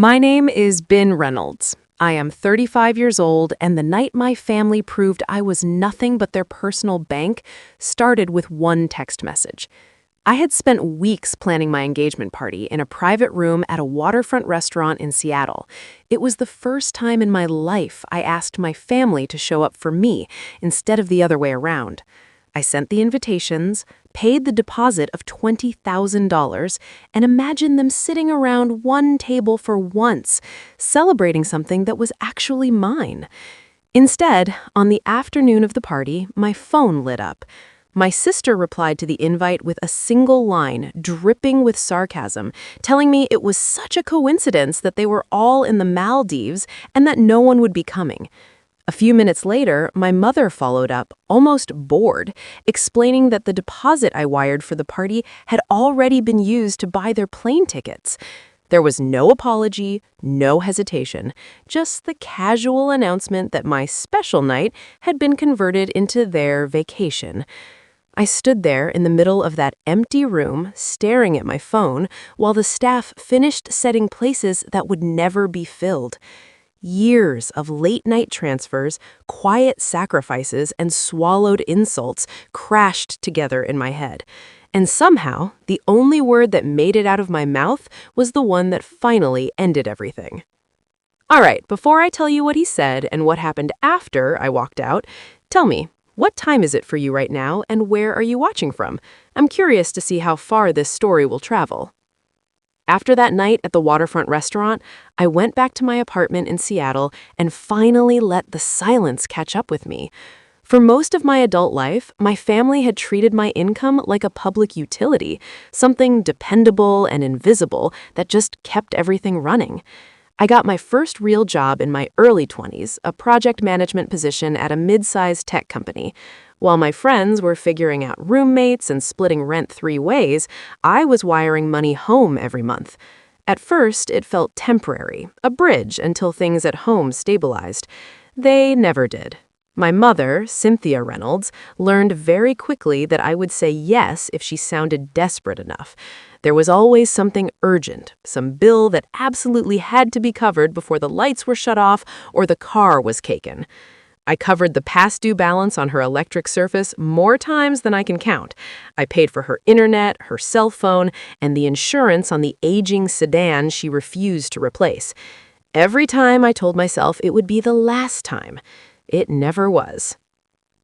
My name is Ben Reynolds. I am 35 years old, and the night my family proved I was nothing but their personal bank started with one text message. I had spent weeks planning my engagement party in a private room at a waterfront restaurant in Seattle. It was the first time in my life I asked my family to show up for me instead of the other way around. I sent the invitations, paid the deposit of $20,000, and imagined them sitting around one table for once, celebrating something that was actually mine. Instead, on the afternoon of the party, my phone lit up. My sister replied to the invite with a single line, dripping with sarcasm, telling me it was such a coincidence that they were all in the Maldives and that no one would be coming. A few minutes later, my mother followed up, almost bored, explaining that the deposit I wired for the party had already been used to buy their plane tickets. There was no apology, no hesitation, just the casual announcement that my special night had been converted into their vacation. I stood there in the middle of that empty room, staring at my phone, while the staff finished setting places that would never be filled. Years of late-night transfers, quiet sacrifices, and swallowed insults crashed together in my head. And somehow, the only word that made it out of my mouth was the one that finally ended everything. All right, before I tell you what he said and what happened after I walked out, tell me, what time is it for you right now, and where are you watching from? I'm curious to see how far this story will travel. After that night at the waterfront restaurant, I went back to my apartment in Seattle and finally let the silence catch up with me. For most of my adult life, my family had treated my income like a public utility, something dependable and invisible that just kept everything running. I got my first real job in my early 20s, a project management position at a mid-sized tech company. While my friends were figuring out roommates and splitting rent 3 ways, I was wiring money home every month. At first, it felt temporary, a bridge until things at home stabilized. They never did. My mother, Cynthia Reynolds, learned very quickly that I would say yes if she sounded desperate enough. There was always something urgent, some bill that absolutely had to be covered before the lights were shut off or the car was taken. I covered the past due balance on her electric service more times than I can count. I paid for her internet, her cell phone, and the insurance on the aging sedan she refused to replace. Every time I told myself it would be the last time. It never was.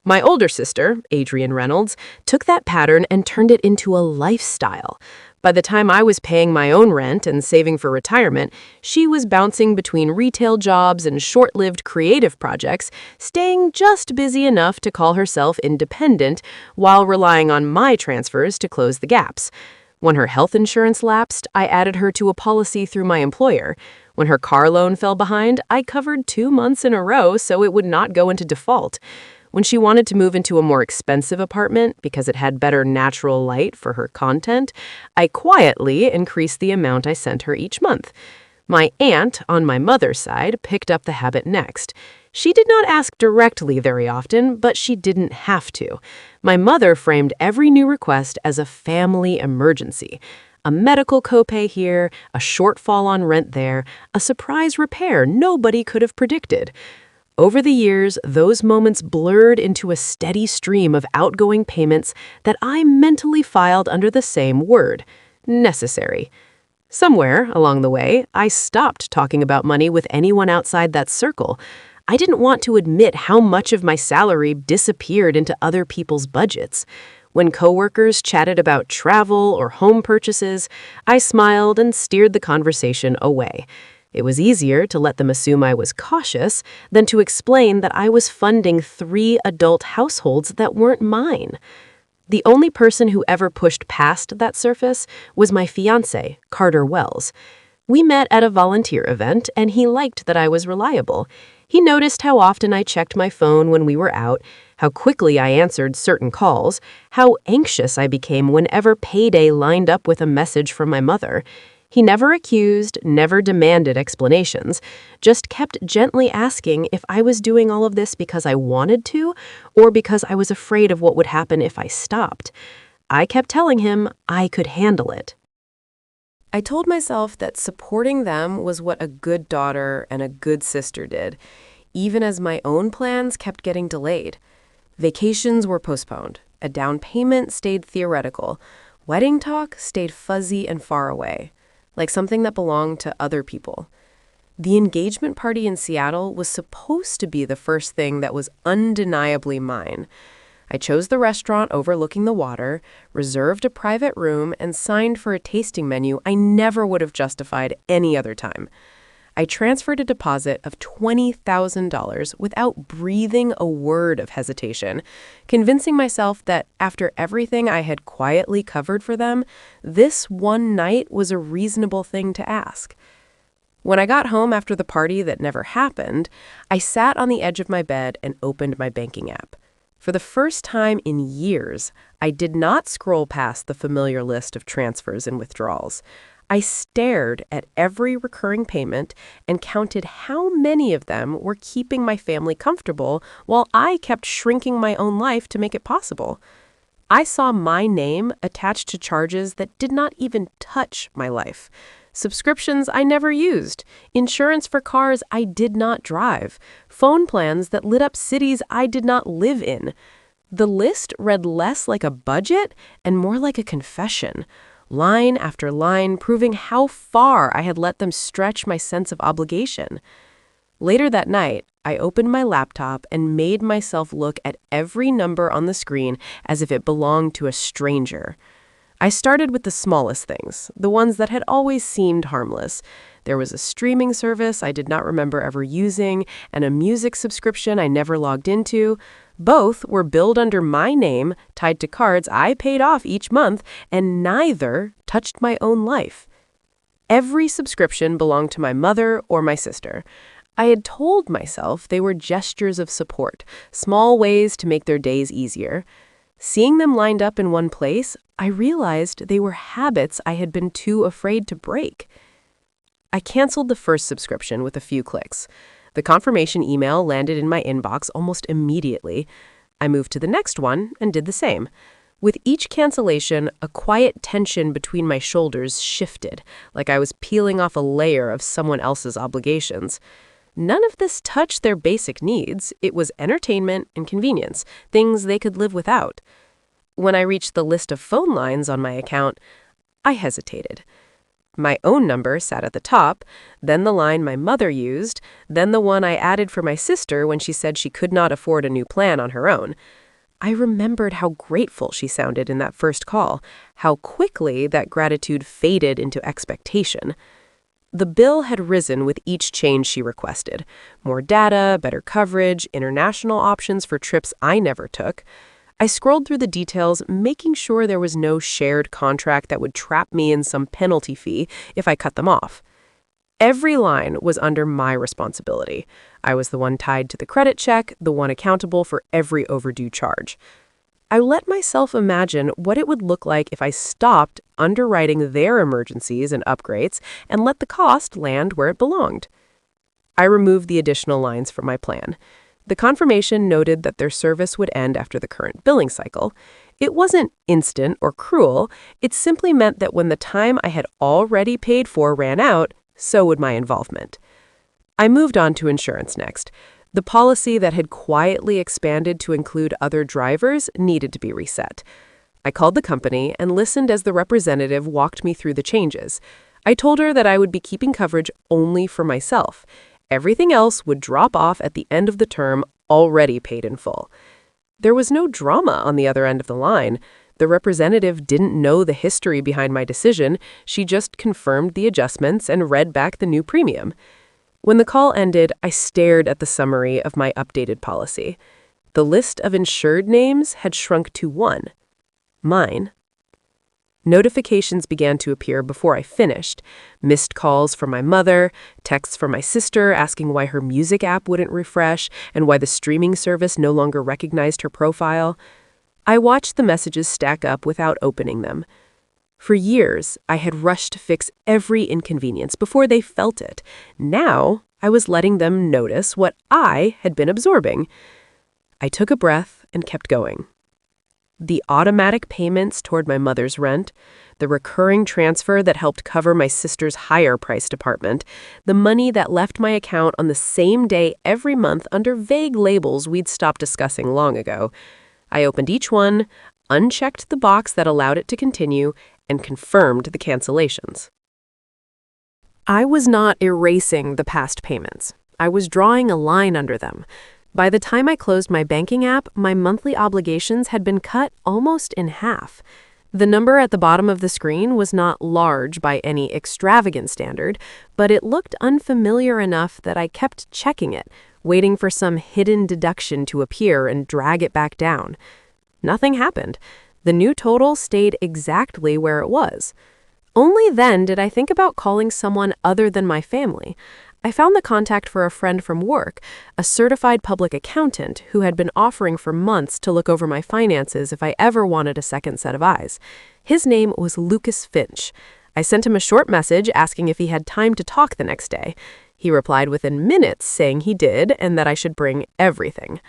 My older sister, Adrienne Reynolds, took that pattern and turned it into a lifestyle. By the time I was paying my own rent and saving for retirement, she was bouncing between retail jobs and short-lived creative projects, staying just busy enough to call herself independent while relying on my transfers to close the gaps. When her health insurance lapsed, I added her to a policy through my employer. When her car loan fell behind, I covered 2 months in a row so it would not go into default. When she wanted to move into a more expensive apartment because it had better natural light for her content, I quietly increased the amount I sent her each month. My aunt, on my mother's side, picked up the habit next. She did not ask directly very often, but she didn't have to. My mother framed every new request as a family emergency. A medical copay here, a shortfall on rent there, a surprise repair nobody could have predicted. Over the years, those moments blurred into a steady stream of outgoing payments that I mentally filed under the same word, necessary. Somewhere along the way, I stopped talking about money with anyone outside that circle. I didn't want to admit how much of my salary disappeared into other people's budgets. When coworkers chatted about travel or home purchases, I smiled and steered the conversation away. It was easier to let them assume I was cautious than to explain that I was funding 3 adult households that weren't mine. The only person who ever pushed past that surface was my fiancé, Carter Wells. We met at a volunteer event, and he liked that I was reliable. He noticed how often I checked my phone when we were out, how quickly I answered certain calls, how anxious I became whenever payday lined up with a message from my mother. He never accused, never demanded explanations, just kept gently asking if I was doing all of this because I wanted to or because I was afraid of what would happen if I stopped. I kept telling him I could handle it. I told myself that supporting them was what a good daughter and a good sister did, even as my own plans kept getting delayed. Vacations were postponed. A down payment stayed theoretical. Wedding talk stayed fuzzy and far away, like something that belonged to other people. The engagement party in Seattle was supposed to be the first thing that was undeniably mine. I chose the restaurant overlooking the water, reserved a private room, and signed for a tasting menu I never would have justified any other time. I transferred a deposit of $20,000 without breathing a word of hesitation, convincing myself that after everything I had quietly covered for them, this one night was a reasonable thing to ask. When I got home after the party that never happened, I sat on the edge of my bed and opened my banking app. For the first time in years, I did not scroll past the familiar list of transfers and withdrawals. I stared at every recurring payment and counted how many of them were keeping my family comfortable while I kept shrinking my own life to make it possible. I saw my name attached to charges that did not even touch my life. Subscriptions I never used, insurance for cars I did not drive, phone plans that lit up cities I did not live in. The list read less like a budget and more like a confession, line after line proving how far I had let them stretch my sense of obligation. Later that night, I opened my laptop and made myself look at every number on the screen as if it belonged to a stranger. I started with the smallest things, the ones that had always seemed harmless. There was a streaming service I did not remember ever using, and a music subscription I never logged into. Both were billed under my name, tied to cards I paid off each month, and neither touched my own life. Every subscription belonged to my mother or my sister. I had told myself they were gestures of support, small ways to make their days easier. Seeing them lined up in one place, I realized they were habits I had been too afraid to break. I canceled the first subscription with a few clicks. The confirmation email landed in my inbox almost immediately. I moved to the next one and did the same. With each cancellation, a quiet tension between my shoulders shifted, like I was peeling off a layer of someone else's obligations. None of this touched their basic needs. It was entertainment and convenience, things they could live without. When I reached the list of phone lines on my account, I hesitated. My own number sat at the top, then the line my mother used, then the one I added for my sister when she said she could not afford a new plan on her own. I remembered how grateful she sounded in that first call, how quickly that gratitude faded into expectation. The bill had risen with each change she requested. More data, better coverage, international options for trips I never took. I scrolled through the details, making sure there was no shared contract that would trap me in some penalty fee if I cut them off. Every line was under my responsibility. I was the one tied to the credit check, the one accountable for every overdue charge. I let myself imagine what it would look like if I stopped underwriting their emergencies and upgrades and let the cost land where it belonged. I removed the additional lines from my plan. The confirmation noted that their service would end after the current billing cycle. It wasn't instant or cruel. It simply meant that when the time I had already paid for ran out, so would my involvement. I moved on to insurance next. The policy that had quietly expanded to include other drivers needed to be reset. I called the company and listened as the representative walked me through the changes. I told her that I would be keeping coverage only for myself. Everything else would drop off at the end of the term, already paid in full. There was no drama on the other end of the line. The representative didn't know the history behind my decision. She just confirmed the adjustments and read back the new premium. When the call ended, I stared at the summary of my updated policy. The list of insured names had shrunk to one. Mine. Notifications began to appear before I finished. Missed calls from my mother, texts from my sister asking why her music app wouldn't refresh and why the streaming service no longer recognized her profile. I watched the messages stack up without opening them. For years, I had rushed to fix every inconvenience before they felt it. Now, I was letting them notice what I had been absorbing. I took a breath and kept going. The automatic payments toward my mother's rent, the recurring transfer that helped cover my sister's higher-priced apartment, the money that left my account on the same day every month under vague labels we'd stopped discussing long ago. I opened each one, unchecked the box that allowed it to continue, and confirmed the cancellations. I was not erasing the past payments. I was drawing a line under them. By the time I closed my banking app, my monthly obligations had been cut almost in half. The number at the bottom of the screen was not large by any extravagant standard, but it looked unfamiliar enough that I kept checking it, waiting for some hidden deduction to appear and drag it back down. Nothing happened. The new total stayed exactly where it was. Only then did I think about calling someone other than my family. I found the contact for a friend from work, a certified public accountant who had been offering for months to look over my finances if I ever wanted a second set of eyes. His name was Lucas Finch. I sent him a short message asking if he had time to talk the next day. He replied within minutes saying he did and that I should bring everything.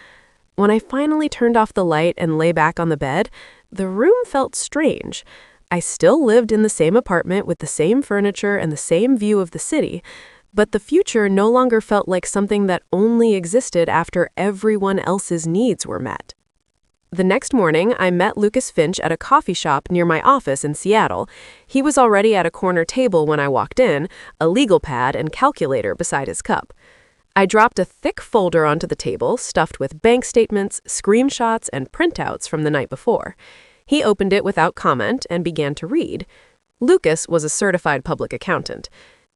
When I finally turned off the light and lay back on the bed, the room felt strange. I still lived in the same apartment with the same furniture and the same view of the city, but the future no longer felt like something that only existed after everyone else's needs were met. The next morning, I met Lucas Finch at a coffee shop near my office in Seattle. He was already at a corner table when I walked in, a legal pad and calculator beside his cup. I dropped a thick folder onto the table, stuffed with bank statements, screenshots, and printouts from the night before. He opened it without comment and began to read. Lucas was a certified public accountant.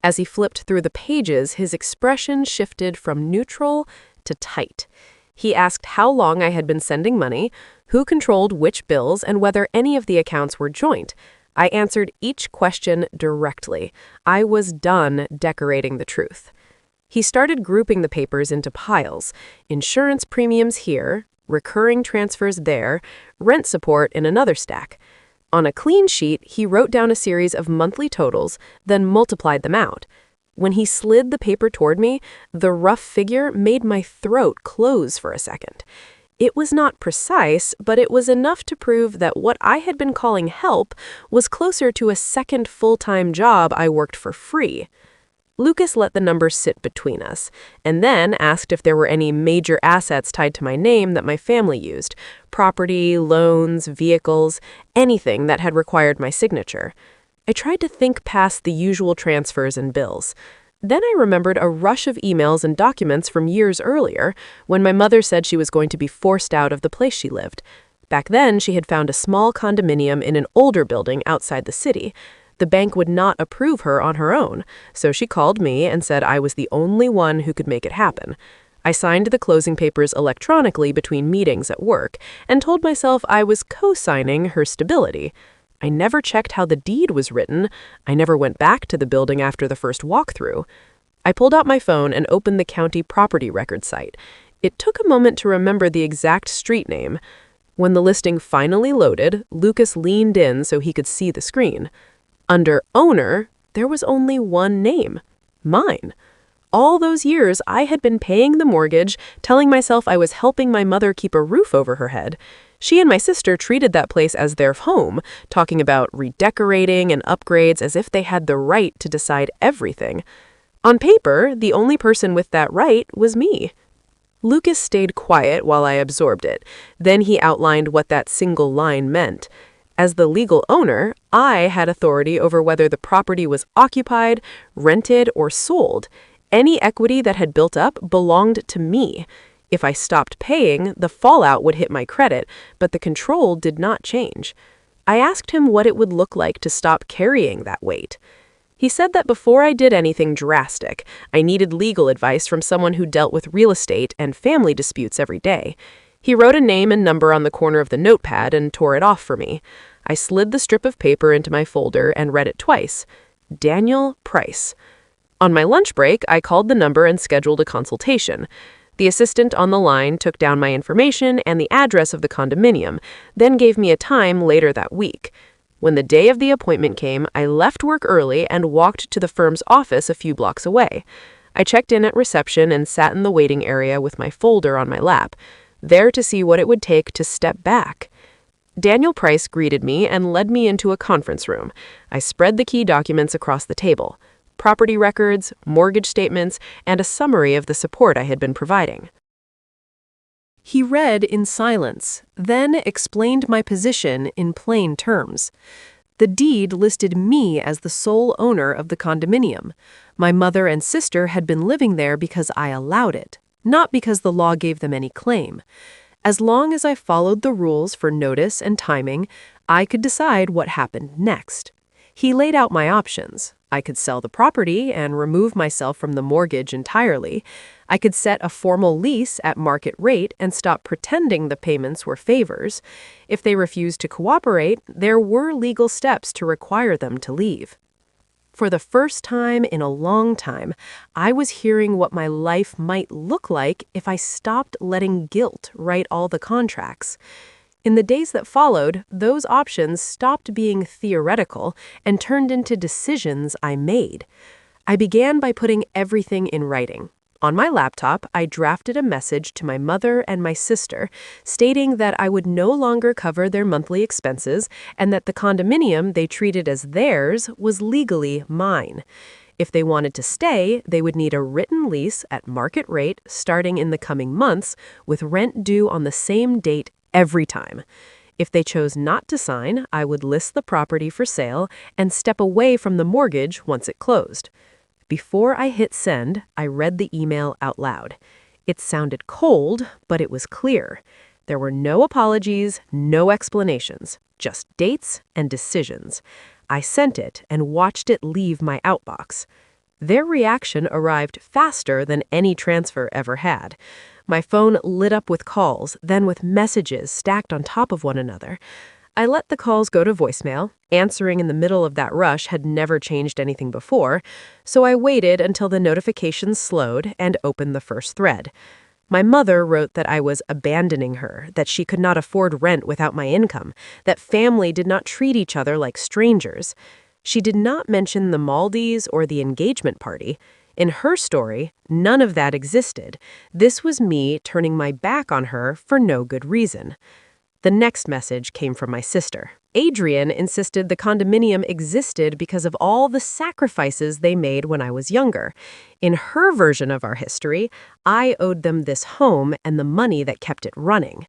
As he flipped through the pages, his expression shifted from neutral to tight. He asked how long I had been sending money, who controlled which bills, and whether any of the accounts were joint. I answered each question directly. I was done decorating the truth. He started grouping the papers into piles: insurance premiums here, recurring transfers there, rent support in another stack. On a clean sheet, he wrote down a series of monthly totals, then multiplied them out. When he slid the paper toward me, the rough figure made my throat close for a second. It was not precise, but it was enough to prove that what I had been calling help was closer to a second full-time job I worked for free. Lucas let the numbers sit between us, and then asked if there were any major assets tied to my name that my family used: property, loans, vehicles, anything that had required my signature. I tried to think past the usual transfers and bills. Then I remembered a rush of emails and documents from years earlier, when my mother said she was going to be forced out of the place she lived. Back then, she had found a small condominium in an older building outside the city. The bank would not approve her on her own, so she called me and said I was the only one who could make it happen. I signed the closing papers electronically between meetings at work and told myself I was co-signing her stability. I never checked how the deed was written. I never went back to the building after the first walkthrough. I pulled out my phone and opened the county property record site. It took a moment to remember the exact street name. When the listing finally loaded, Lucas leaned in so he could see the screen. Under owner, there was only one name: mine. All those years, I had been paying the mortgage, telling myself I was helping my mother keep a roof over her head. She and my sister treated that place as their home, talking about redecorating and upgrades as if they had the right to decide everything. On paper, the only person with that right was me. Lucas stayed quiet while I absorbed it. Then he outlined what that single line meant. As the legal owner, I had authority over whether the property was occupied, rented, or sold. Any equity that had built up belonged to me. If I stopped paying, the fallout would hit my credit, but the control did not change. I asked him what it would look like to stop carrying that weight. He said that before I did anything drastic, I needed legal advice from someone who dealt with real estate and family disputes every day. He wrote a name and number on the corner of the notepad and tore it off for me. I slid the strip of paper into my folder and read it twice. Daniel Price. On my lunch break, I called the number and scheduled a consultation. The assistant on the line took down my information and the address of the condominium, then gave me a time later that week. When the day of the appointment came, I left work early and walked to the firm's office a few blocks away. I checked in at reception and sat in the waiting area with my folder on my lap, there to see what it would take to step back. Daniel Price greeted me and led me into a conference room. I spread the key documents across the table: property records, mortgage statements, and a summary of the support I had been providing. He read in silence, then explained my position in plain terms. The deed listed me as the sole owner of the condominium. My mother and sister had been living there because I allowed it, not because the law gave them any claim. As long as I followed the rules for notice and timing, I could decide what happened next. He laid out my options. I could sell the property and remove myself from the mortgage entirely. I could set a formal lease at market rate and stop pretending the payments were favors. If they refused to cooperate, there were legal steps to require them to leave. For the first time in a long time, I was hearing what my life might look like if I stopped letting guilt write all the contracts. In the days that followed, those options stopped being theoretical and turned into decisions I made. I began by putting everything in writing. On my laptop, I drafted a message to my mother and my sister stating that I would no longer cover their monthly expenses and that the condominium they treated as theirs was legally mine. If they wanted to stay, they would need a written lease at market rate starting in the coming months, with rent due on the same date every time. If they chose not to sign, I would list the property for sale and step away from the mortgage once it closed. Before I hit send, I read the email out loud. It sounded cold, but it was clear. There were no apologies, no explanations, just dates and decisions. I sent it and watched it leave my outbox. Their reaction arrived faster than any transfer ever had. My phone lit up with calls, then with messages stacked on top of one another. I let the calls go to voicemail. Answering in the middle of that rush had never changed anything before, so I waited until the notifications slowed and opened the first thread. My mother wrote that I was abandoning her, that she could not afford rent without my income, that family did not treat each other like strangers. She did not mention the Maldives or the engagement party. In her story, none of that existed. This was me turning my back on her for no good reason. The next message came from my sister. Adrian insisted the condominium existed because of all the sacrifices they made when I was younger. In her version of our history, I owed them this home and the money that kept it running.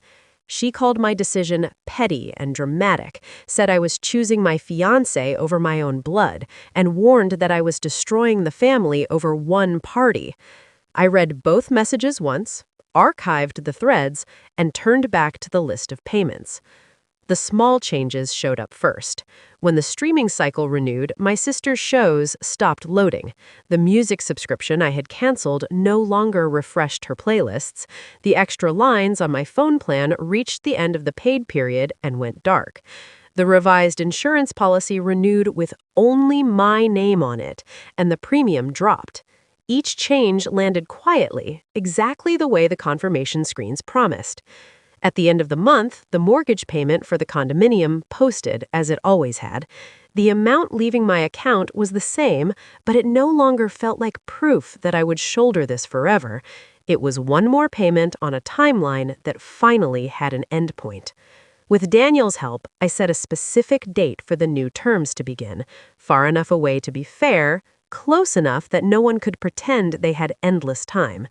She called my decision petty and dramatic, said I was choosing my fiancé over my own blood, and warned that I was destroying the family over one party. I read both messages once, archived the threads, and turned back to the list of payments. The small changes showed up first. When the streaming cycle renewed, my sister's shows stopped loading. The music subscription I had canceled no longer refreshed her playlists. The extra lines on my phone plan reached the end of the paid period and went dark. The revised insurance policy renewed with only my name on it, and the premium dropped. Each change landed quietly, exactly the way the confirmation screens promised. At the end of the month, the mortgage payment for the condominium posted, as it always had. The amount leaving my account was the same, but it no longer felt like proof that I would shoulder this forever. It was one more payment on a timeline that finally had an endpoint. With Daniel's help, I set a specific date for the new terms to begin, far enough away to be fair, close enough that no one could pretend they had endless time.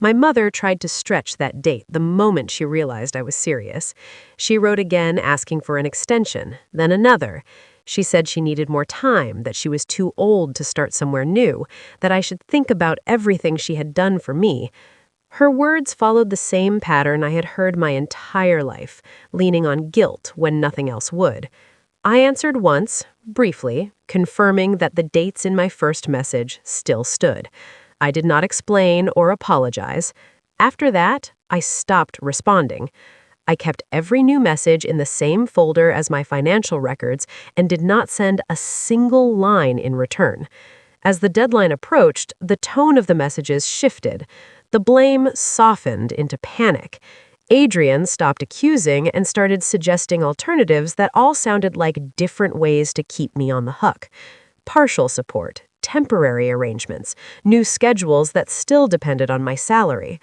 My mother tried to stretch that date the moment she realized I was serious. She wrote again asking for an extension, then another. She said she needed more time, that she was too old to start somewhere new, that I should think about everything she had done for me. Her words followed the same pattern I had heard my entire life, leaning on guilt when nothing else would. I answered once, briefly, confirming that the dates in my first message still stood. I did not explain or apologize. After that, I stopped responding. I kept every new message in the same folder as my financial records and did not send a single line in return. As the deadline approached, the tone of the messages shifted. The blame softened into panic. Adrian stopped accusing and started suggesting alternatives that all sounded like different ways to keep me on the hook. Partial support, temporary arrangements, new schedules that still depended on my salary.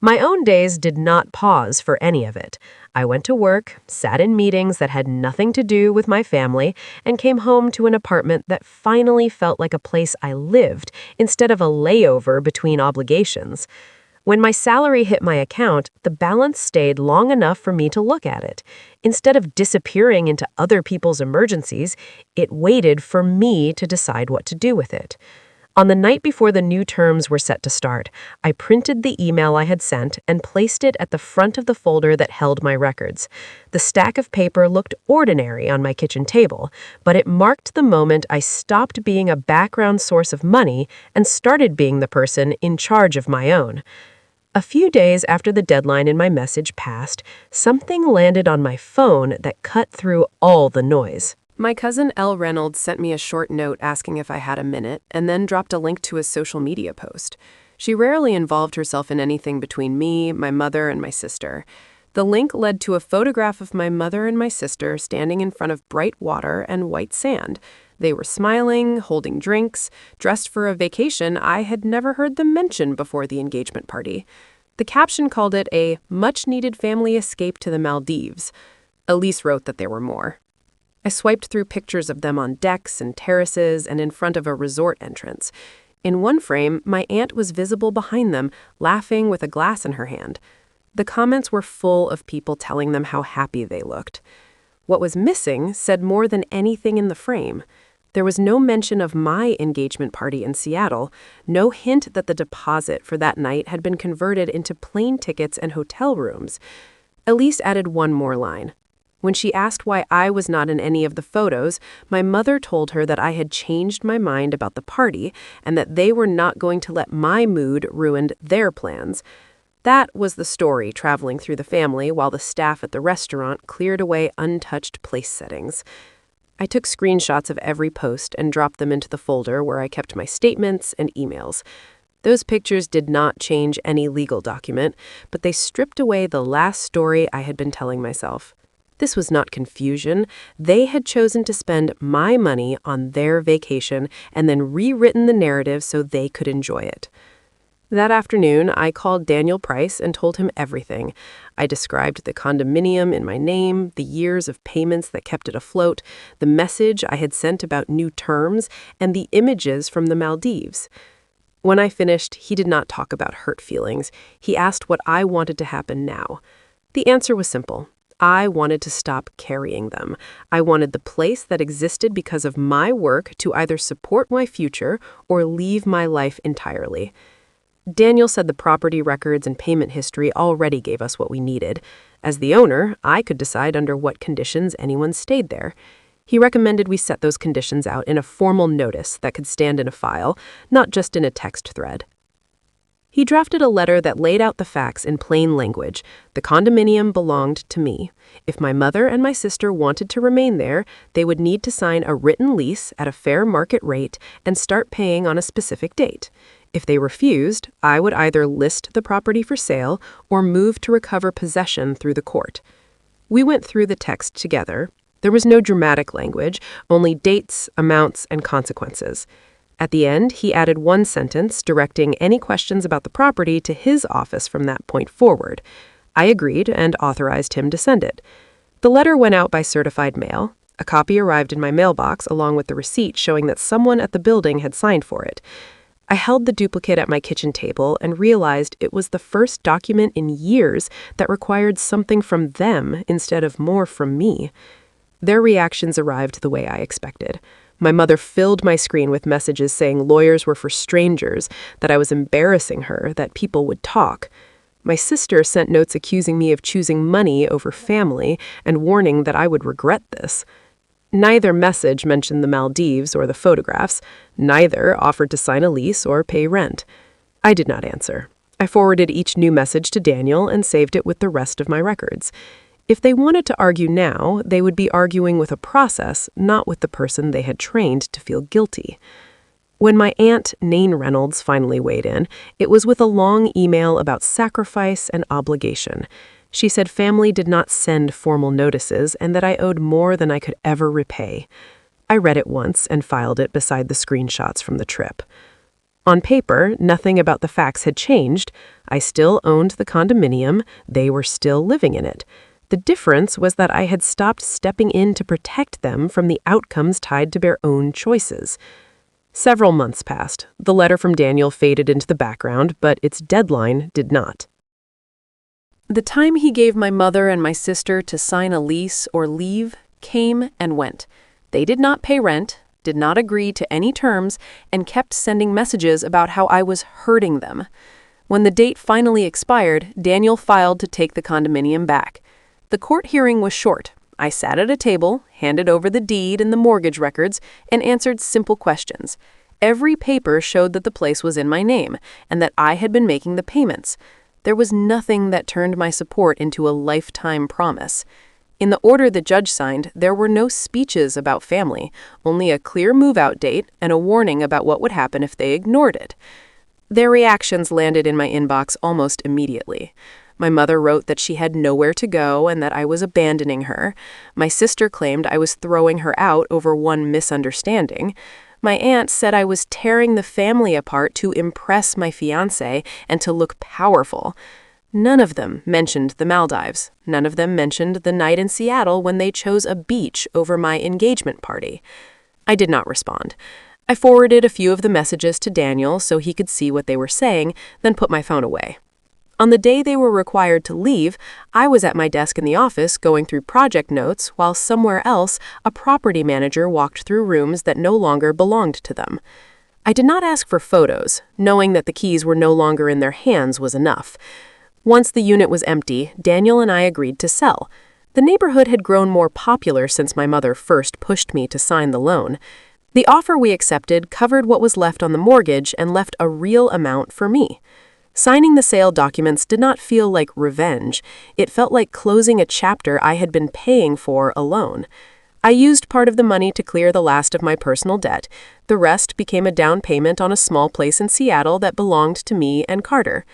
My own days did not pause for any of it. I went to work, sat in meetings that had nothing to do with my family, and came home to an apartment that finally felt like a place I lived instead of a layover between obligations. When my salary hit my account, the balance stayed long enough for me to look at it. Instead of disappearing into other people's emergencies, it waited for me to decide what to do with it. On the night before the new terms were set to start, I printed the email I had sent and placed it at the front of the folder that held my records. The stack of paper looked ordinary on my kitchen table, but it marked the moment I stopped being a background source of money and started being the person in charge of my own. A few days after the deadline in my message passed, something landed on my phone that cut through all the noise. My cousin Elle Reynolds sent me a short note asking if I had a minute, and then dropped a link to a social media post. She rarely involved herself in anything between me, my mother, and my sister. The link led to a photograph of my mother and my sister standing in front of bright water and white sand. They were smiling, holding drinks, dressed for a vacation I had never heard them mention before the engagement party. The caption called it a much-needed family escape to the Maldives. Elise wrote that there were more. I swiped through pictures of them on decks and terraces and in front of a resort entrance. In one frame, my aunt was visible behind them, laughing with a glass in her hand. The comments were full of people telling them how happy they looked. What was missing said more than anything in the frame. There was no mention of my engagement party in Seattle, no hint that the deposit for that night had been converted into plane tickets and hotel rooms. Elise added one more line. When she asked why I was not in any of the photos, my mother told her that I had changed my mind about the party and that they were not going to let my mood ruin their plans. That was the story traveling through the family while the staff at the restaurant cleared away untouched place settings. I took screenshots of every post and dropped them into the folder where I kept my statements and emails. Those pictures did not change any legal document, but they stripped away the last story I had been telling myself. This was not confusion. They had chosen to spend my money on their vacation and then rewritten the narrative so they could enjoy it. That afternoon, I called Daniel Price and told him everything. I described the condominium in my name, the years of payments that kept it afloat, the message I had sent about new terms, and the images from the Maldives. When I finished, he did not talk about hurt feelings. He asked what I wanted to happen now. The answer was simple. I wanted to stop carrying them. I wanted the place that existed because of my work to either support my future or leave my life entirely. Daniel said the property records and payment history already gave us what we needed. As the owner, I could decide under what conditions anyone stayed there. He recommended we set those conditions out in a formal notice that could stand in a file, not just in a text thread. He drafted a letter that laid out the facts in plain language. The condominium belonged to me. If my mother and my sister wanted to remain there, they would need to sign a written lease at a fair market rate and start paying on a specific date. If they refused, I would either list the property for sale or move to recover possession through the court. We went through the text together. There was no dramatic language, only dates, amounts, and consequences. At the end, he added one sentence directing any questions about the property to his office from that point forward. I agreed and authorized him to send it. The letter went out by certified mail. A copy arrived in my mailbox along with the receipt showing that someone at the building had signed for it. I held the duplicate at my kitchen table and realized it was the first document in years that required something from them instead of more from me. Their reactions arrived the way I expected. My mother filled my screen with messages saying lawyers were for strangers, that I was embarrassing her, that people would talk. My sister sent notes accusing me of choosing money over family and warning that I would regret this. Neither message mentioned the Maldives or the photographs. Neither offered to sign a lease or pay rent. I did not answer. I forwarded each new message to Daniel and saved it with the rest of my records. If they wanted to argue now, they would be arguing with a process, not with the person they had trained to feel guilty. When my aunt, Nain Reynolds, finally weighed in, it was with a long email about sacrifice and obligation. She said family did not send formal notices and that I owed more than I could ever repay. I read it once and filed it beside the screenshots from the trip. On paper, nothing about the facts had changed. I still owned the condominium. They were still living in it. The difference was that I had stopped stepping in to protect them from the outcomes tied to their own choices. Several months passed. The letter from Daniel faded into the background, but its deadline did not. The time he gave my mother and my sister to sign a lease or leave came and went. They did not pay rent, did not agree to any terms, and kept sending messages about how I was hurting them. When the date finally expired, Daniel filed to take the condominium back. The court hearing was short. I sat at a table, handed over the deed and the mortgage records, and answered simple questions. Every paper showed that the place was in my name, and that I had been making the payments. There was nothing that turned my support into a lifetime promise. In the order the judge signed, there were no speeches about family, only a clear move-out date and a warning about what would happen if they ignored it. Their reactions landed in my inbox almost immediately. My mother wrote that she had nowhere to go and that I was abandoning her. My sister claimed I was throwing her out over one misunderstanding. My aunt said I was tearing the family apart to impress my fiancé and to look powerful. None of them mentioned the Maldives. None of them mentioned the night in Seattle when they chose a beach over my engagement party. I did not respond. I forwarded a few of the messages to Daniel so he could see what they were saying, then put my phone away. On the day they were required to leave, I was at my desk in the office going through project notes while somewhere else a property manager walked through rooms that no longer belonged to them. I did not ask for photos. Knowing that the keys were no longer in their hands was enough. Once the unit was empty, Daniel and I agreed to sell. The neighborhood had grown more popular since my mother first pushed me to sign the loan. The offer we accepted covered what was left on the mortgage and left a real amount for me. Signing the sale documents did not feel like revenge. It felt like closing a chapter I had been paying for alone. I used part of the money to clear the last of my personal debt. The rest became a down payment on a small place in Seattle that belonged to me and Carter.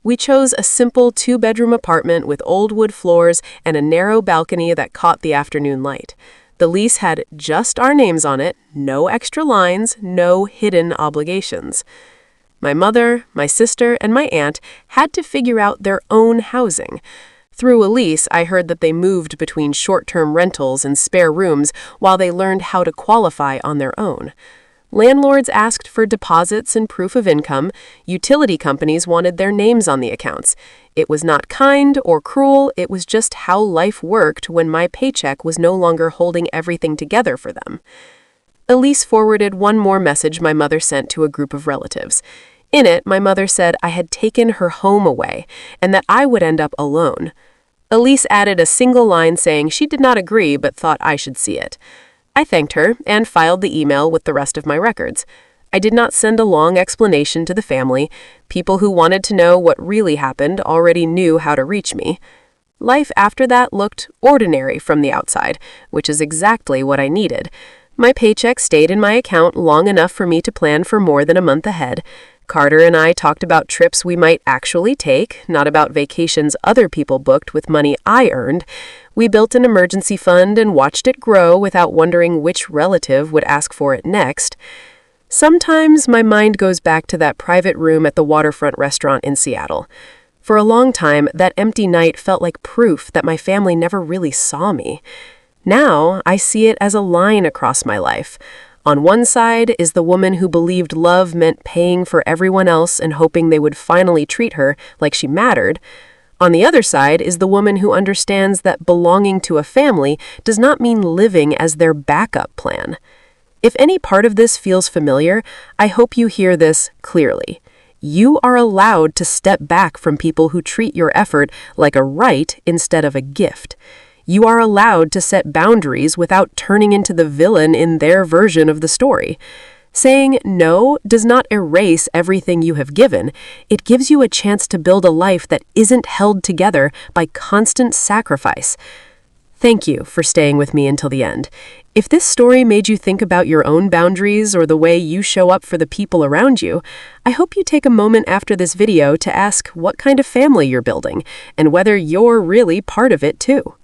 We chose a simple 2-bedroom apartment with old wood floors and a narrow balcony that caught the afternoon light. The lease had just our names on it, no extra lines, no hidden obligations. My mother, my sister, and my aunt had to figure out their own housing. Through a lease, I heard that they moved between short-term rentals and spare rooms while they learned how to qualify on their own. Landlords asked for deposits and proof of income. Utility companies wanted their names on the accounts. It was not kind or cruel, it was just how life worked when my paycheck was no longer holding everything together for them. Elise forwarded one more message my mother sent to a group of relatives. In it, my mother said I had taken her home away and that I would end up alone. Elise added a single line saying she did not agree but thought I should see it. I thanked her and filed the email with the rest of my records. I did not send a long explanation to the family. People who wanted to know what really happened already knew how to reach me. Life after that looked ordinary from the outside, which is exactly what I needed. My paycheck stayed in my account long enough for me to plan for more than a month ahead. Carter and I talked about trips we might actually take, not about vacations other people booked with money I earned. We built an emergency fund and watched it grow without wondering which relative would ask for it next. Sometimes my mind goes back to that private room at the waterfront restaurant in Seattle. For a long time, that empty night felt like proof that my family never really saw me. Now, I see it as a line across my life. On one side is the woman who believed love meant paying for everyone else and hoping they would finally treat her like she mattered. On the other side is the woman who understands that belonging to a family does not mean living as their backup plan. If any part of this feels familiar, I hope you hear this clearly. You are allowed to step back from people who treat your effort like a right instead of a gift. You are allowed to set boundaries without turning into the villain in their version of the story. Saying no does not erase everything you have given. It gives you a chance to build a life that isn't held together by constant sacrifice. Thank you for staying with me until the end. If this story made you think about your own boundaries or the way you show up for the people around you, I hope you take a moment after this video to ask what kind of family you're building and whether you're really part of it too.